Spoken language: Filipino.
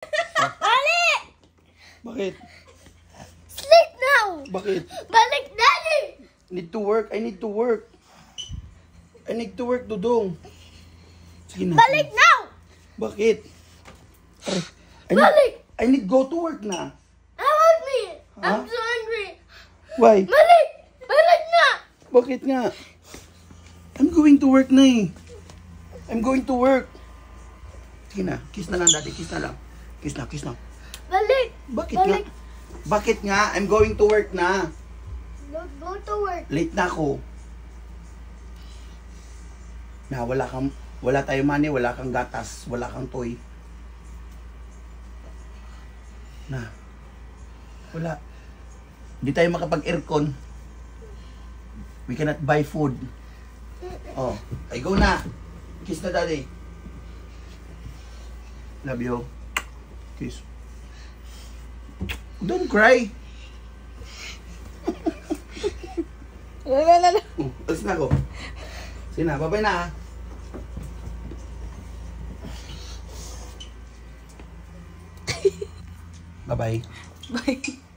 Balik! Bakit? Sleep now! Bakit? Balik, Daddy! Need to work. I need to work. I need to work, Dudong. Sige na. Balik now! Bakit? Balik! I need go to work na. I want me! Huh? I'm so hungry! Why? Balik! Balik na! Bakit nga? I'm going to work na eh. I'm going to work. Sige na. Kiss na lang, Daddy. Kiss na lang. Kiss na, kiss na. Balik! Bakit Balik! nga? Bakit nga? I'm going to work na. Don't go to work. Late na ako. Na wala tayong money, wala kang gatas, wala kang toy. Na. Wala. Di tayo makapag-aircon. We cannot buy food. Oh, ay go na. Kiss na, Daddy. Love you. Kiss. Don't cry. Alis na ako. Sige na, bye-bye na. Bye-bye. Bye.